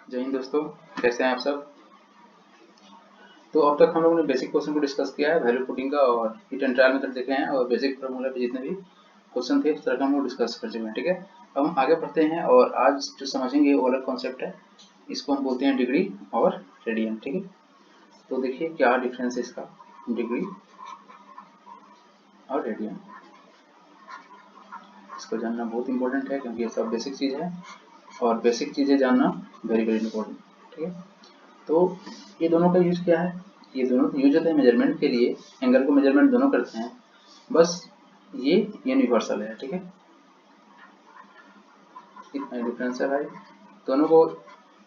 जय हिंद दोस्तों, कैसे हैं आप सब। तो अब तक हम लोगों ने बेसिक क्वेश्चन को डिस्कस किया है, वैल्यू पुटिंग का, और हिट एंड ट्रायल मेथड देखे हैं, और बेसिक फार्मूला पे जितने भी क्वेश्चन थे उस तरह का हम लोग डिस्कस कर चुके हैं। ठीक है, अब हम आगे बढ़ते हैं और आज जो समझेंगे वो अलग कॉन्सेप्ट है। इसको हम बोलते हैं डिग्री और रेडियन। ठीक है, तो देखिए क्या डिफरेंस है इसका, डिग्री और रेडियन। इसको जानना बहुत इंपॉर्टेंट है क्योंकि ये सब बेसिक चीज़ है और बेसिक चीज़ें जानना वेरी वेरी इंपॉर्टेंट। ठीक है, तो ये दोनों का यूज क्या है, ये दोनों यूज होते हैं मेजरमेंट के लिए, एंगल को मेजरमेंट दोनों करते हैं, बस ये यूनिवर्सल है। ठीक है, इतना डिफरेंस है भाई। दोनों को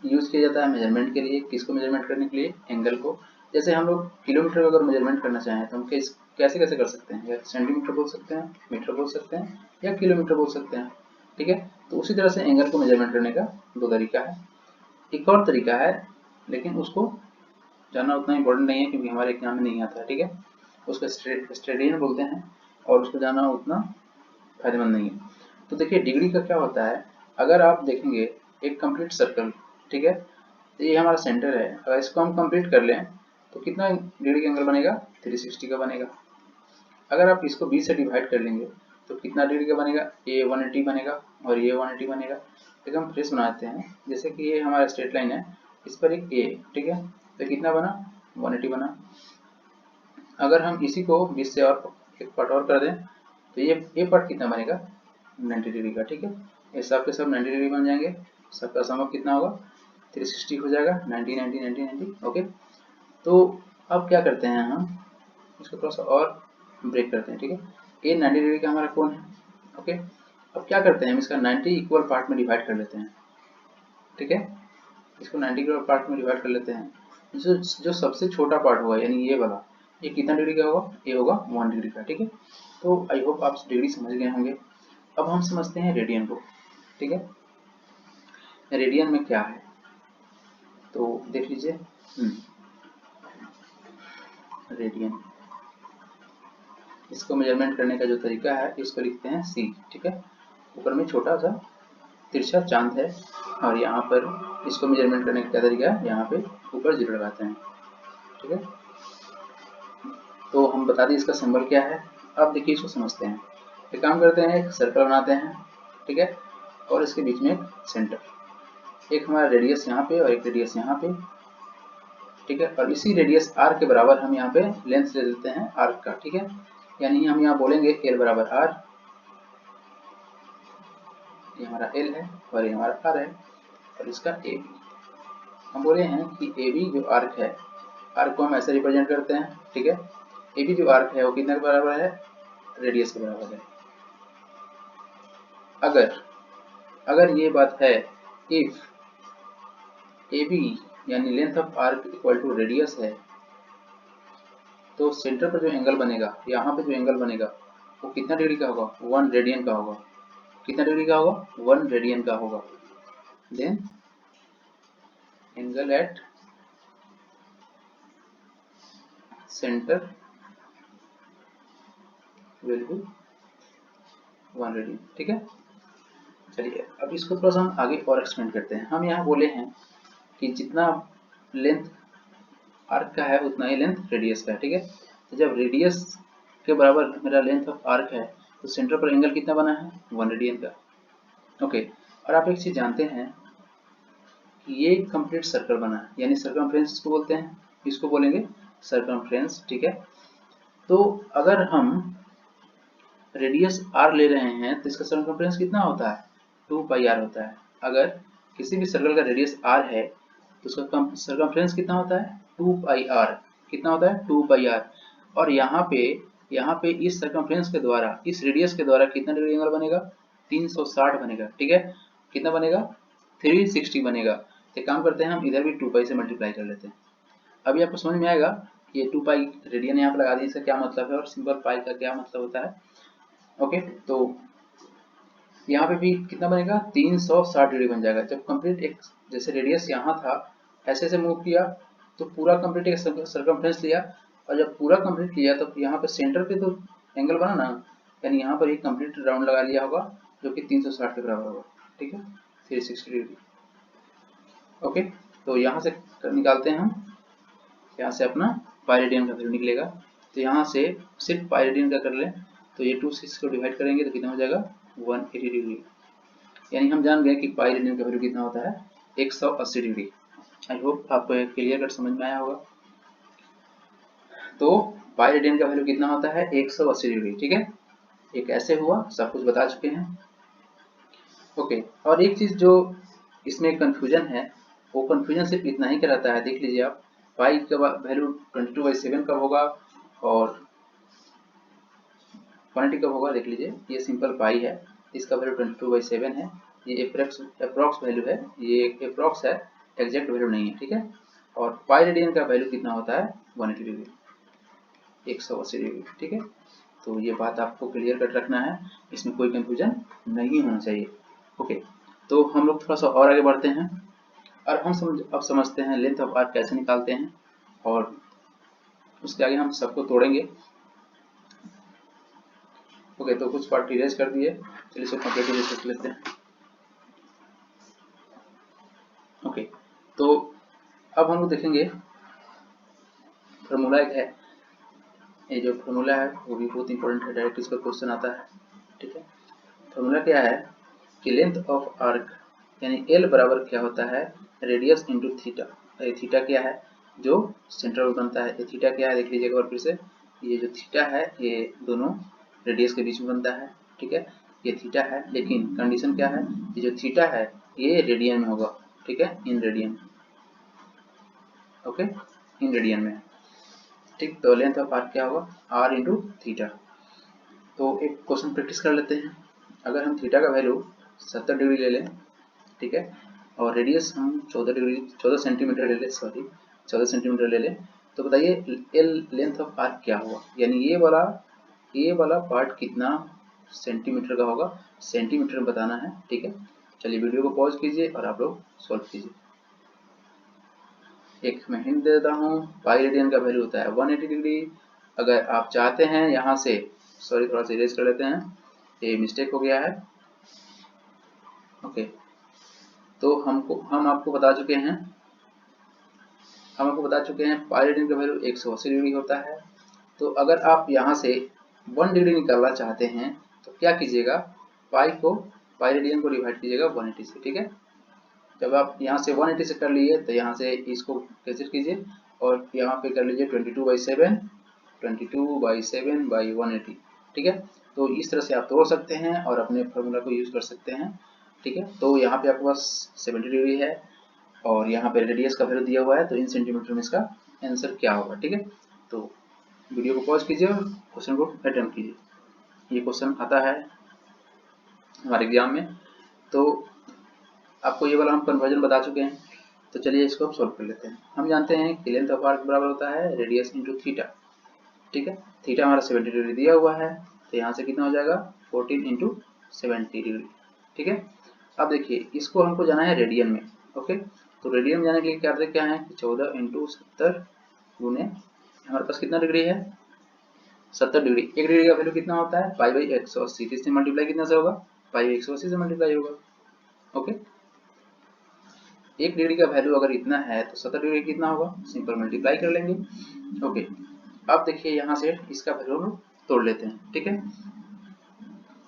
यूज किया जाता है मेजरमेंट के लिए, किसको मेजरमेंट करने के लिए, एंगल को। जैसे हम लोग किलोमीटर अगर मेजरमेंट करना चाहें तो हम कैसे कैसे कर सकते हैं, या सेंटीमीटर बोल सकते हैं, मीटर बोल सकते हैं, या किलोमीटर बोल सकते हैं। ठीक है, तो उसी तरह से एंगल को मेजरमेंट करने का दो तरीका है। एक और तरीका है लेकिन उसको जानना उतना इम्पोर्टेंट नहीं है क्योंकि हमारे एग्जाम में नहीं आता है। ठीक है, उसको स्टेडियन बोलते हैं और उसको जानना उतना फायदेमंद नहीं है। तो देखिए डिग्री का क्या होता है, अगर आप देखेंगे एक कंप्लीट सर्कल, ठीक है, तो ये हमारा सेंटर है, अगर इसको हम कंप्लीट कर लें तो कितना डिग्री का एंगल बनेगा, 360 का बनेगा। अगर आप इसको 20 से डिवाइड कर लेंगे तो कितना डिग्री का बनेगा, ये 180 बनेगा और ये 180 बनेगा। एक हम फ्रेश बनाते हैं, जैसे कि ये हमारा स्ट्रेट लाइन है, इस पर एक ए, ठीक है, तो कितना बना, 180 बना। अगर हम इसी को 20 से और एक पार्ट और कर दें तो ये पार्ट कितना बनेगा, 90 डिग्री का। ठीक है, ये सब के सब 90 डिग्री बन जाएंगे, सबका सम अप कितना होगा, 360 हो जाएगा, 90 90 90 90। ओके, तो अब क्या करते हैं, हम इसको थोड़ा सा और ब्रेक करते हैं। ठीक है, ये 90 डिग्री का हमारा कोण है। ओके, अब क्या करते हैं, हम इसका 90 इक्वल पार्ट में डिवाइड कर लेते हैं। ठीक है, इसको 90 इक्वल पार्ट में डिवाइड कर लेते हैं। जो सबसे छोटा पार्ट होगा यानी ये वाला, ये कितना डिग्री का होगा, ये होगा 1 डिग्री का। ठीक है, तो आई होप आप डिग्री समझ गए होंगे। अब हम समझते हैं रेडियन को। ठीक है, रेडियन में क्या है तो देख लीजिए। रेडियन, इसको मेजरमेंट करने का जो तरीका है, इसको लिखते हैं सी। ठीक है, ऊपर में छोटा सा तिरछा चांद है और यहाँ पर इसको मेजरमेंट करने का क्या तरीका है, यहाँ पे ऊपर जीरो लगाते हैं। ठीक है, तो हम बता दें इसका सिंबल क्या है। अब देखिए इसको समझते हैं। एक काम करते हैं, एक सर्कल बनाते हैं, ठीक है, और इसके बीच में एक सेंटर, एक हमारा रेडियस यहाँ पे और एक रेडियस यहाँ पे। ठीक है, और इसी रेडियस आर के बराबर हम यहाँ पे लेंथ ले लेते हैं आर्क का। ठीक है, यानी हम यहाँ बोलेंगे एल बराबर आर, ये हमारा एल है और ये हमारा आर है, और इसका ए बी। हम बोले हैं कि ए बी जो आर्क है, आर्क को हम ऐसे रिप्रेजेंट करते हैं। ठीक है, ए बी जो आर्क है वो कितने के बराबर है, रेडियस के बराबर है। अगर ये बात है, इफ ए बी यानी length of arc equal to radius है, तो सेंटर पर जो एंगल बनेगा, यहाँ पे जो एंगल बनेगा वो कितना डिग्री का होगा, 1 रेडियन का होगा। कितना डिग्री का होगा, 1 रेडियन का होगा। Then angle at centre will be 1 radian. ठीक है, चलिए अब इसको थोड़ा सा हम आगे और एक्सपेंड करते हैं। हम यहाँ बोले हैं कि जितना लेंथ आर्क का है उतना ही लेंथ रेडियस का है। ठीक है, तो जब रेडियस के बराबर मेरा लेंथ ऑफ आर्क है तो सेंटर पर एंगल कितना बना है, 1 रेडियन का। ओके, और आप एक चीज जानते हैं कि ये कंप्लीट सर्कल बना है, यानी सर्कमफ्रेंस इसको बोलते हैं, इसको बोलेंगे सर्कमफ्रेंस। ठीक है, तो अगर हम रेडियस r ले रहे हैं तो इसका सर्कमफ्रेंस कितना होता है, 2 पाई r होता है। अगर किसी भी सर्कल का रेडियस r है तो उसका सर्कमफ्रेंस कितना होता है, 2 पाई r। कितना होता है, 2 पाई r। और यहाँ पे इस सर्कमफ्रेंस के द्वारा, इस रेडियस के द्वारा कितना डिग्री एंगल बनेगा, 360 बनेगा। ठीक है, कितना बनेगा, 360 बनेगा। तो काम करते हैं, हम इधर भी 2 पाई से मल्टीप्लाई कर लेते हैं। अभी आपको समझ में आएगा, ये 2 पाई रेडियन यहाँ पर लगा दी, इसका क्या मतलब है और सिंपल पाई का क्या मतलब होता है। ओके, तो यहाँ पे भी कितना बनेगा, 360 डिग्री बन जाएगा। जब कंप्लीट एक, जैसे रेडियस यहाँ था, ऐसे ऐसे मूव किया तो पूरा कंप्लीट एक सर्कमफ्रेंस लिया, और जब पूरा कंप्लीट किया तो यहाँ पे सेंटर पे तो एंगल बना ना, यानी यहाँ पर एक कंप्लीट राउंड लगा लिया होगा जो कि 360 के बराबर होगा। ठीक है, 360 डिग्री। ओके, तो यहाँ से निकालते हैं हम, यहाँ से अपना पाई रेडियन का वैल्यू निकलेगा। तो यहाँ से सिर्फ पाई रेडियन का कर लें तो ये 2 से इसको डिवाइड करेंगे तो कितना हो जाएगा 180 डिग्री। यानी हम जान गए कि पाई रेडियन का वैल्यू कितना होता है 180 डिग्री। आई होप आपको क्लियर कट समझ में आया होगा। तो पाई रेडियन का वैल्यू कितना होता है 180 डिग्री। ठीक है, ये कैसे हुआ सब कुछ बता चुके हैं। ओके, और एक चीज जो इसमें कंफ्यूजन है, वो कंफ्यूजन सिर्फ इतना ही कहलाता है, देख लीजिए आप, पाई का वैल्यू 22/7 कब होगा और 180 कब होगा। देख लीजिए, ये सिंपल पाई है, इसका वैल्यू 22/7 है, ये अप्रॉक्स वैल्यू है, ये अप्रॉक्स है, एग्जैक्ट वैल्यू नहीं है। ठीक है, और पाई रेडियन का वैल्यू कितना होता है 180 डिग्री, 180 डिग्री। ठीक है, तो ये बात आपको क्लियर कट रखना है, इसमें कोई कंफ्यूजन नहीं होना चाहिए। ओके, तो हम लोग थोड़ा सा और आगे बढ़ते हैं और हम अब समझते हैं लेंथ ऑफ आर्क कैसे निकालते हैं, और उसके आगे हम सबको तोड़ेंगे। ओके, तो कुछ पार्ट इरेज कर दिए, चलिए इसको कंप्लीट इरेज कर लेते हैं। ओके, तो अब हम लोग देखेंगे फार्मूला एक है, ये जो फार्मूला है वो भी बहुत इंपॉर्टेंट है, डायरेक्ट इस पर क्वेश्चन आता है। ठीक है, फार्मूला क्या है कि लेंथ ऑफ आर्क यानी एल बराबर क्या होता है रेडियस इंटू थीटा। थीटा क्या है जो सेंटर में बनता है, ये थीटा क्या है देख लीजिएगा और फिर से, ये जो थीटा है ये दोनों रेडियस के बीच में बनता है। ठीक है, ये थीटा है, लेकिन कंडीशन क्या है, ये जो थीटा है ये रेडियन में होगा। ठीक है, in radian. Okay, in radian में। ठीक, तो लेंथ ऑफ आर्क क्या होगा आर इंटू थीटा। तो एक क्वेश्चन प्रैक्टिस कर लेते हैं। अगर हम थीटा का वैल्यू 70 डिग्री ले लें, ठीक है, और रेडियस हम 14 सेंटीमीटर ले लें, सॉरी 14 सेंटीमीटर ले लें, तो बताइए एल लेंथ ऑफ आर्क क्या होगा, यानी ये वाला पार्ट कितना सेंटीमीटर का होगा, सेंटीमीटर में बताना है। ठीक है, चलिए वीडियो को पॉज कीजिए और आप लोग सॉल्व कीजिए। एक मैं हिंट दे देता हूँ, पाई रेडियन का वैल्यू होता है 180 डिग्री। अगर आप चाहते हैं यहाँ से, सॉरी थोड़ा सा इरेज कर लेते हैं, ये मिस्टेक हो गया है। ओके, तो हम आपको बता चुके हैं पाई रेडियन का वैल्यू 180 डिग्री होता है। तो अगर आप यहाँ से 1 डिग्री निकालना चाहते हैं तो क्या कीजिएगा, पाई रेडियन को डिवाइड कीजिएगा 180 से। ठीक है, जब आप यहाँ से 180 से कर लिए तो यहाँ से इसको कैंसिल कीजिए और यहाँ पे कर लीजिए 22/7 बाई 180। ठीक है, तो इस तरह से आप तोड़ सकते हैं और अपने फॉर्मूला को यूज कर सकते हैं। ठीक है, तो यहाँ पे आपके पास 70 डिग्री है और यहाँ पे रेडियस का वैल्यू दिया हुआ है, तो इन सेंटीमीटर में इसका आंसर क्या होगा। ठीक है, तो वीडियो को पॉज कीजिए और क्वेश्चन को अटेम्प्ट कीजिए। ये क्वेश्चन आता है हमारे एग्जाम में, तो आपको ये वाला हम कन्वर्जन बता चुके हैं, तो चलिए इसको सॉल्व कर लेते हैं। हम जानते हैं कि लेंथ ऑफ आर्क बराबर होता है रेडियस इंटू थीटा। ठीक है, थीटा हमारा 70 डिग्री दिया हुआ है, तो यहाँ से कितना हो जाएगा 14 इंटू 70 डिग्री। ठीक है, अब देखिए इसको हमको जाना है रेडियन में। ओके, तो रेडियन में जाने के लिए क्या है 14 इंटू 70 गुने हमारे पास कितना डिग्री है 70 डिग्री। एक डिग्री का वैल्यू कितना होता है पाई बाई 180, इससे मल्टीप्लाई कितना से होगा पाई बाई 180 से मल्टीप्लाई होगा। ओके, एक डिग्री का वैल्यू अगर इतना है तो 70 डिग्री कितना होगा, सिंपल मल्टीप्लाई कर लेंगे। ओके, अब देखिए यहाँ से इसका वैल्यू हम तोड़ लेते हैं। ठीक है,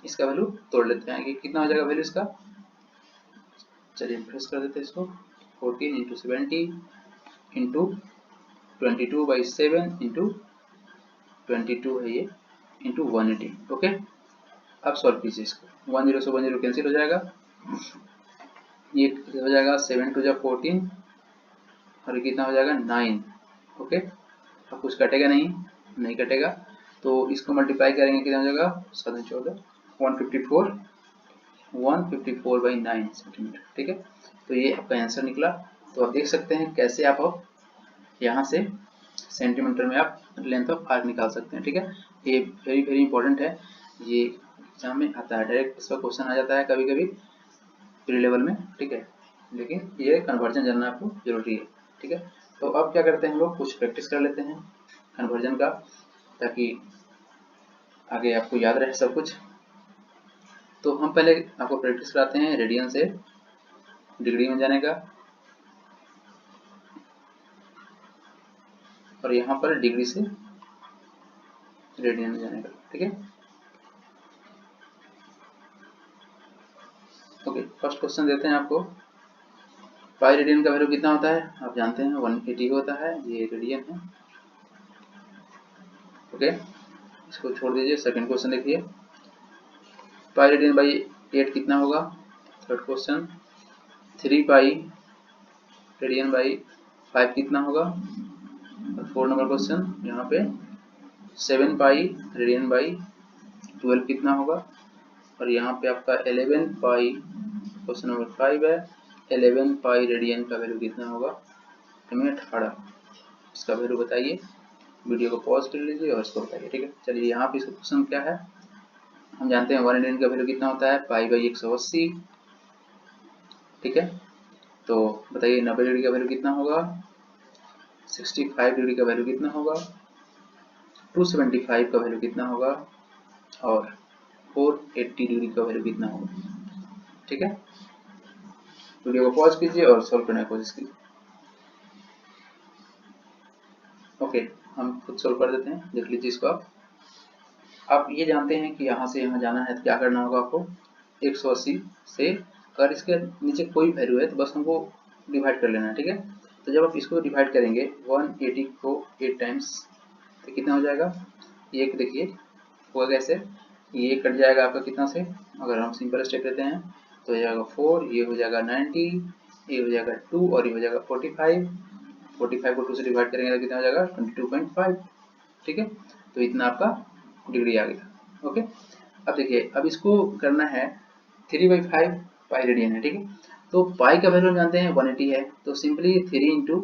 इसका वैल्यू तोड़ लेते हैं कि कितना हो जाएगा वैल्यू इसका, चलिए प्रेस कर देते हैं इसको, 14 इंटू 70 इंटू 22/7 इंटू 22 है ये इंटू 180। ओके, अब सॉल्व कीजिए इसको, 10 से 10 कैंसिल हो जाएगा, ये हो जाएगा 7 टू 14 और कितना हो जाएगा 9। ओके, अब कुछ कटेगा नहीं कटेगा, तो इसको मल्टीप्लाई करेंगे कितना हो जाएगा 7 14 154/9 सेंटीमीटर। ठीक है, तो ये आपका आंसर निकला। तो आप देख सकते हैं कैसे आप यहाँ से सेंटीमीटर में आप लेंथ ऑफ आर्क निकाल सकते हैं। ठीक है, ये वेरी वेरी इंपॉर्टेंट है, ये एग्जाम में आता है, डायरेक्ट इसका क्वेश्चन आ जाता है कभी कभी प्री लेवल में। ठीक है, लेकिन ये कन्वर्जन जानना आपको जरूरी है। ठीक है, तो अब क्या करते हैं हम लोग कुछ प्रैक्टिस कर लेते हैं कन्वर्जन का, ताकि आगे आपको याद रहे सब कुछ। तो हम पहले आपको प्रैक्टिस कराते हैं रेडियन से डिग्री में जाने का। और यहाँ पर डिग्री से रेडियन में जाने का, ठीक है। ओके, फर्स्ट क्वेश्चन देते हैं आपको। पाई रेडियन का वैल्यू कितना होता है? आप जानते हैं 180 होता है, ये रेडियन है। ओके, इसको छोड़ दीजिए। सेकंड क्वेश्चन देखिए, पाई रेडियन बाई 8 कितना होगा? Third question, 3 pi radian by 5 कितना होगा? और 4 नंबर क्वेश्चन यहाँ पे 7 पाई रेडियन बाई 12 कितना होगा? और यहाँ पे आपका 11 पाई, क्वेश्चन नंबर 5 है, 11 पाई रेडियन का वैल्यू कितना होगा? 18। इसका वैल्यू बताइए। वीडियो को पॉज कर लीजिए और इसको बताइए, ठीक है। चलिए, यहाँ पे इसका क्वेश्चन क्या है, हम जानते हैं 1 रेडियन का वैल्यू कितना होता है? पाई बाई 180, ठीक है। तो बताइए 90 डिग्री का वैल्यू कितना होगा? 65 डिग्री का वैल्यू कितना होगा? 275 का वैल्यू कितना होगा? और 480 डिग्री का वैल्यू कितना होगा? ठीक है, वीडियो को पॉज कीजिए और सॉल्व करने की कोशिश कीजिए। ओके, हम खुद सॉल्व कर देते हैं, देख लीजिए इसको आप ये जानते हैं कि यहाँ से यहाँ जाना है तो क्या करना होगा आपको? 180 से अगर इसके नीचे कोई वैल्यू है तो बस हमको डिवाइड कर लेना है, ठीक है। तो जब आप इसको डिवाइड करेंगे 180 को 8 टाइम्स तो कितना हो जाएगा? ये देखिए होगा कैसे, ये कट जाएगा आपका कितना से, अगर हम सिंपल स्टेप लेते हैं तो हो जाएगा 4, ये हो जाएगा 90, ये हो जाएगा 2 और ये हो जाएगा 45। 45 को 2 से डिवाइड करेंगे तो कितना हो जाएगा? 22.5, ठीक है। तो इतना आपका डिग्री आ गया। ओके, अब देखिए, अब इसको करना है 3/5 पाई रेडियन है, ठीक है। तो पाई का वैल्यू जानते हैं 180 है, तो सिंपली 3 इंटू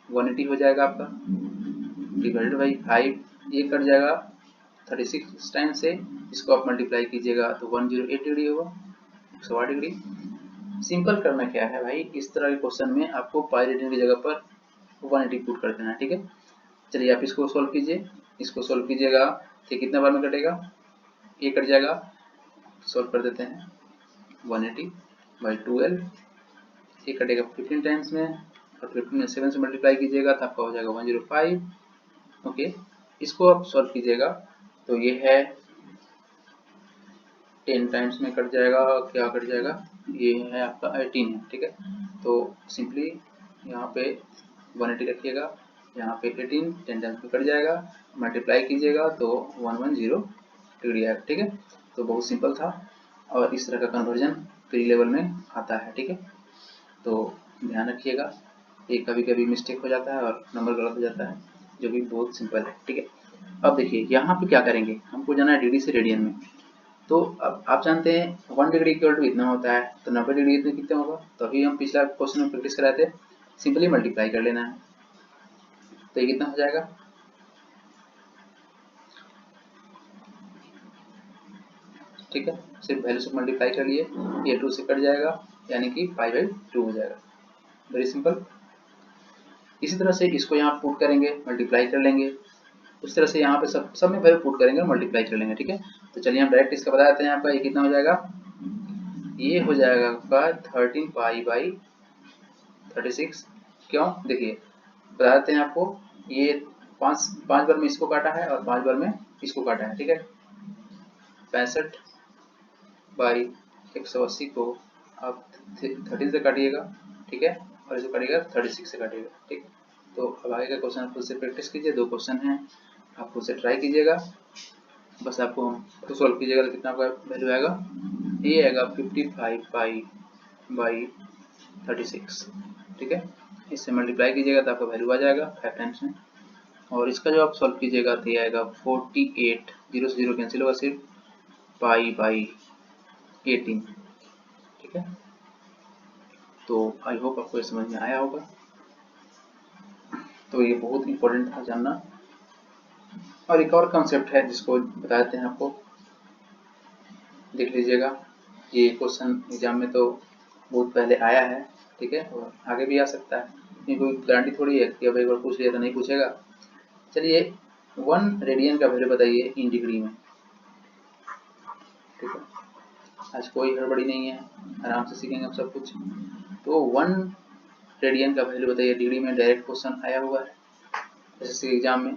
180 हो जाएगा आपका, डिवाइडेड बाई 5, ये कट जाएगा 36 टाइम से, इसको आप मल्टीप्लाई कीजिएगा तो 108 डिग्री होगा, 108 डिग्री। सिंपल करना क्या है भाई, इस तरह के क्वेश्चन में आपको पाई रेडियन की जगह पर 180 पुट कर देना है, ठीक है। चलिए आप इसको सोल्व कीजिए, इसको सोल्व कीजिएगा तो कितने बार में कटेगा? ये कट जाएगा, सोल्व कर देते हैं। 180 बाई 12, ये कटेगा 15 टाइम्स में, और 15 में 7 से मल्टीप्लाई कीजिएगा तो आपका हो जाएगा 105। ओके, इसको आप सॉल्व कीजिएगा तो ये है 10 टाइम्स में कट जाएगा, क्या कट जाएगा? ये है आपका 18 है, ठीक है। तो सिंपली यहाँ पे 180 रखिएगा, यहाँ पे 18 10 टाइम्स में कट जाएगा, मल्टीप्लाई कीजिएगा तो 110 डिग्री आएगा, ठीक है। तो बहुत सिंपल था, और इस तरह का कन्वर्जन प्री लेवल में आता है, ठीक है। तो ध्यान रखिएगा, ये कभी कभी मिस्टेक हो जाता है और नंबर गलत हो जाता है, जो कि बहुत सिंपल है, ठीक है। अब देखिए यहाँ पे क्या करेंगे, हमको जाना है डिग्री से रेडियन में। तो अब आप जानते हैं 1 डिग्री इक्वल टू इतना होता है, तो 90 डिग्री इतने कितना होगा? तो अभी हम पिछला क्वेश्चन में प्रैक्टिस कराए थे, सिंपली मल्टीप्लाई कर लेना है, तो ये कितना हो जाएगा? ठीक है, सिर्फ वैल्यू से मल्टीप्लाई कर लिए, ये 2 से कट जाएगा, यानी कि 5/2 हो जाएगा। Very simple. इसी तरह से इसको यहाँ पुट करेंगे, मल्टीप्लाई कर लेंगे, उस तरह से यहाँ पे सब में वैल्यू पुट करेंगे और मल्टीप्लाई कर लेंगे, ठीक है। तो चलिए हम डायरेक्ट इसका बता देते हैं, आपका ये कितना हो जाएगा? ये हो जाएगा आपका 13 पाई बाई 36। क्यों? देखिए बता देते हैं आपको, ये पाँच बार में इसको काटा है और 5 बार में इसको काटा है, ठीक है। 65 बाई 180 को आप 13 से काटिएगा, ठीक है, और इसको काटिएगा 36 से काटिएगा, ठीक है। तो अब आगे का क्वेश्चन खुद से प्रैक्टिस कीजिए, 2 क्वेश्चन हैं, आप खुद से ट्राई कीजिएगा, बस आपको तो सॉल्व कीजिएगा तो कितना आपका वैल्यू आएगा? ये आएगा 55 पाई बाई 36, ठीक है। इससे मल्टीप्लाई कीजिएगा तो आपका वैल्यू आ जाएगा 5 टाइम्स में, और इसका जो आप सॉल्व कीजिएगा तो ये आएगा 48, 0 से 0 कैंसिल होगा, सिर्फ पाई बाई 18, ठीक है। तो आई होप आपको ये समझ में आया होगा। तो ये बहुत इंपॉर्टेंट था जानना। और एक और कॉन्सेप्ट है जिसको बता देते हैं आपको, देख लीजिएगा, ये क्वेश्चन एग्जाम में तो बहुत पहले आया है, ठीक है, और आगे भी आ सकता है, ये कोई गारंटी थोड़ी है कि अब एक बार पूछ लिया तो नहीं पूछेगा। चलिए 1 रेडियन का वैल्यू बताइए इन डिग्री में, ठीक है। आज कोई हड़बड़ी नहीं है, आराम से सीखेंगे हम सब कुछ। तो 1 रेडियन का वैल्यू बताइए डिग्री में, डायरेक्ट क्वेश्चन आया हुआ है, एसएससी एग्जाम में।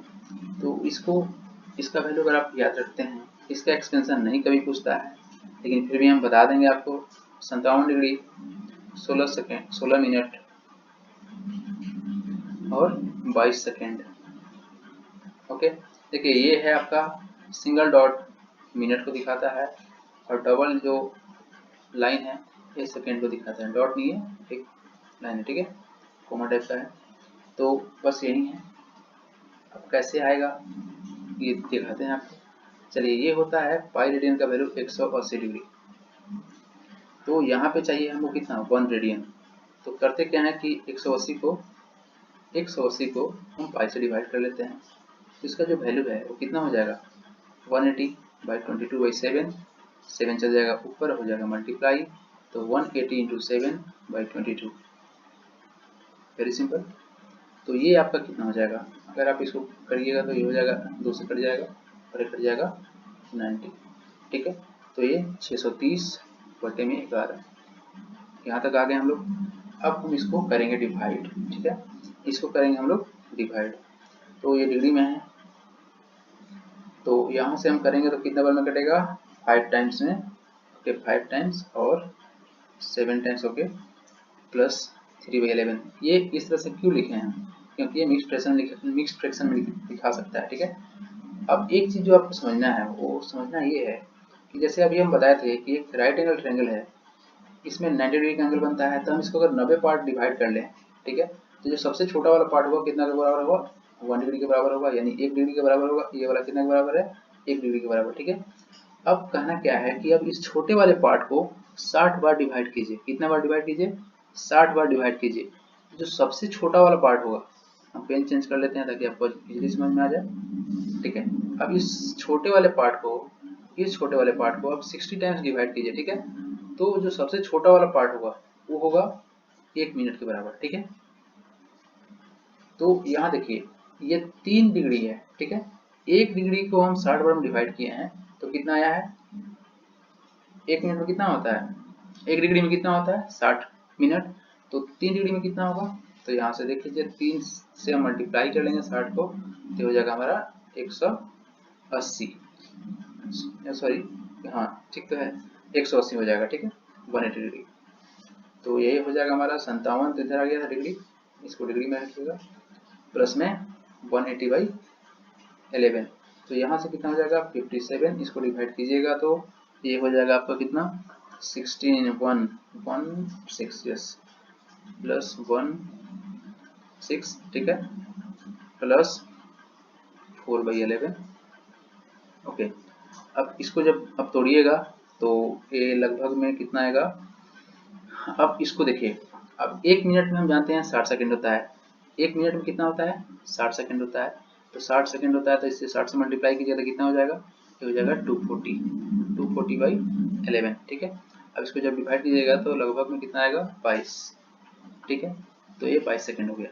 तो इसका वैल्यू अगर आप याद रखते हैं, इसका एक्सपेंशन नहीं कभी पूछता है, लेकिन फिर भी हम बता देंगे आपको। 57 डिग्री 16 सेकेंड 16 मिनट और 22 सेकेंड। ओके, देखिए ये है आपका सिंगल डॉट मिनट को दिखाता है, और डबल जो लाइन है ये सेकेंड को दिखाता है। डॉट नहीं है, एक लाइन है, ठीक है, कोमा टाइप का है। तो बस यही है। अब कैसे आएगा ये दिखाते हैं आपको। चलिए, ये होता है पाई रेडियन का वैल्यू 180 डिग्री। तो यहाँ पे चाहिए हमको कितना, 1 रेडियन। तो करते क्या है कि 180 को हम पाई से डिवाइड कर लेते हैं। तो इसका जो वैल्यू है वो कितना हो जाएगा, 180/22/7। 7 चल जाएगा ऊपर, हो जाएगा मल्टीप्लाई, तो 180 × 7/22। Very simple. तो ये आपका कितना हो जाएगा, अगर आप इसको करिएगा तो ये हो जाएगा, 2 से कट जाएगा और ये कट जाएगा 90, ठीक है। तो ये 630/11, यहाँ तक आ गए हम लोग। अब हम इसको करेंगे डिवाइड, ठीक है, इसको करेंगे हम लोग डिवाइड। तो ये डिग्री में है, तो यहाँ से हम करेंगे तो कितना बार में कटेगा, 5 टाइम्स में, ओके, 5 टाइम्स और 7 टाइम्स, ओके, प्लस 3/11। ये इस तरह से क्यों लिखे हैं, क्योंकि ये मिक्स फ्रैक्शन में दिखा सकता है, ठीक है। अब एक चीज जो आपको समझना है, वो समझना ये है कि जैसे अभी हम बताए थे कि एक राइट एंगल ट्रायंगल है, इसमें 90 डिग्री का एंगल बनता है। तो हम इसको अगर 90 पार्ट डिवाइड कर लें, ठीक है, तो जो सबसे छोटा वाला पार्ट होगा कितना के बराबर होगा, 1 डिग्री के बराबर होगा, यानी 1 डिग्री के बराबर होगा। ये वाला कितना के बराबर है, 1 डिग्री के बराबर, ठीक है। अब कहना क्या है कि अब इस छोटे वाले पार्ट को 60 बार डिवाइड कीजिए। कितना बार डिवाइड कीजिए, 60 बार डिवाइड कीजिए। जो सबसे छोटा वाला पार्ट होगा, हम पेन चेंज कर लेते हैं ताकि आपको इजीली समझ में आ जाए, ठीक है। अब इस छोटे वाले पार्ट को आप 60 टाइम्स डिवाइड कीजिए, ठीक है। तो जो सबसे छोटा वाला पार्ट होगा वो होगा 1 मिनट के बराबर, ठीक है। तो यहाँ देखिए ये 3 डिग्री है, ठीक है। 1 डिग्री को हम 60 बार में डिवाइड किए हैं, तो कितना आया है, 1 मिनट में कितना होता है, 1 डिग्री में कितना होता है, 60 मिनट। तो 3 डिग्री में कितना होगा, तो यहाँ से देख लीजिए, 3 से हम मल्टीप्लाई कर लेंगे 60 को, तो हो जाएगा हमारा 180, सॉरी, हाँ ठीक तो है, 180 हो जाएगा, ठीक है, 180 डिग्री। तो यही हो जाएगा हमारा 57, तो इधर आ गया था डिग्री, इसको डिग्री में रखिएगा, प्लस में 180/11। तो यहाँ से कितना हो जाएगा, 57, इसको डिवाइड कीजिएगा तो ये हो जाएगा आपका कितना, 16 यस, प्लस 16, ठीक है, प्लस 4/11, ओके। अब इसको जब आप तोड़िएगा तो ये लगभग में कितना आएगा। अब इसको देखिए, अब 1 मिनट में हम जानते हैं 60 सेकंड होता है, 1 मिनट में कितना होता है, 60 सेकंड होता है। तो 60 सेकंड होता है, तो इससे 60 से मल्टीप्लाई कीजिएगा तो कितना हो जाएगा, ये हो जाएगा 240/11, ठीक है। अब इसको जब डिवाइड कीजिएगा तो लगभग में कितना आएगा, 22, ठीक है। तो ये 22 सेकंड हो गया।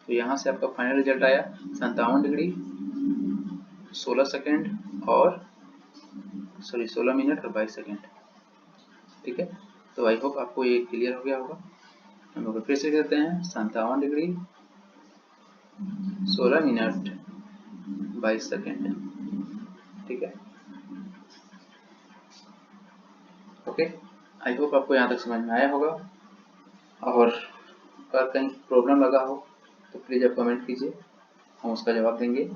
तो यहाँ से आपका फाइनल रिजल्ट आया 57 डिग्री 16 सेकंड और 16 मिनट और 22 सेकंड, ठीक है। तो आई होप आपको ये क्लियर हो गया होगा। हम लोग फिर से करते हैं, 57 डिग्री 16 मिनट 22 सेकेंड, ठीक है, ओके। आई होप आपको यहाँ तक समझ में आया होगा, और अगर कहीं प्रॉब्लम लगा हो तो प्लीज़ आप कमेंट कीजिए, हम उसका जवाब देंगे,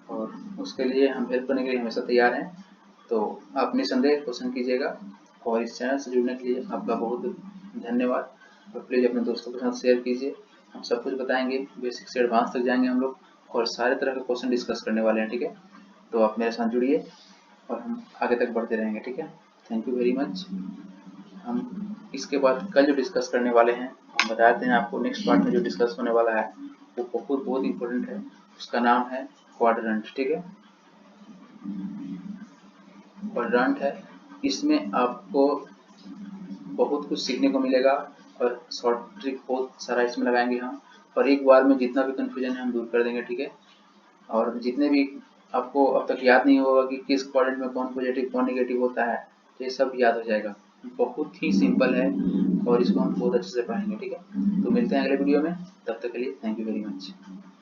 और उसके लिए हम हेल्प करने के लिए हमेशा तैयार हैं। तो आप निसंदेह क्वेश्चन कीजिएगा, और इस चैनल से जुड़ने के लिए आपका बहुत धन्यवाद। और प्लीज़ अपने दोस्तों के साथ शेयर कीजिए, हम सब कुछ बताएंगे, बेसिक से एडवांस तक जाएंगे हम लोग, और सारे तरह के क्वेश्चन डिस्कस करने वाले हैं, ठीक है। तो आप मेरे साथ जुड़िए और हम आगे तक बढ़ते रहेंगे, ठीक है। Thank you very much. हम इसके बाद कल जो डिस्कस करने वाले हैं, हम बताते हैं आपको नेक्स्ट पार्ट में जो डिस्कस होने वाला है वो बहुत इंपॉर्टेंट है, उसका नाम है क्वाड्रेंट, ठीक है। क्वाड्रेंट है, इसमें आपको बहुत कुछ सीखने को मिलेगा, और शॉर्ट ट्रिक बहुत सारा इसमें लगाएंगे हम, और एक बार में जितना भी कंफ्यूजन है हम दूर कर देंगे, ठीक है। और जितने भी आपको अब तक याद नहीं होगा कि किस क्वाड्रेंट में कौन पॉजिटिव कौन नेगेटिव होता है, तो ये सब याद हो जाएगा। बहुत ही सिंपल है, और इसको हम बहुत अच्छे से पढ़ेंगे, ठीक है। तो मिलते हैं अगले वीडियो में, तब तक के लिए थैंक यू वेरी मच।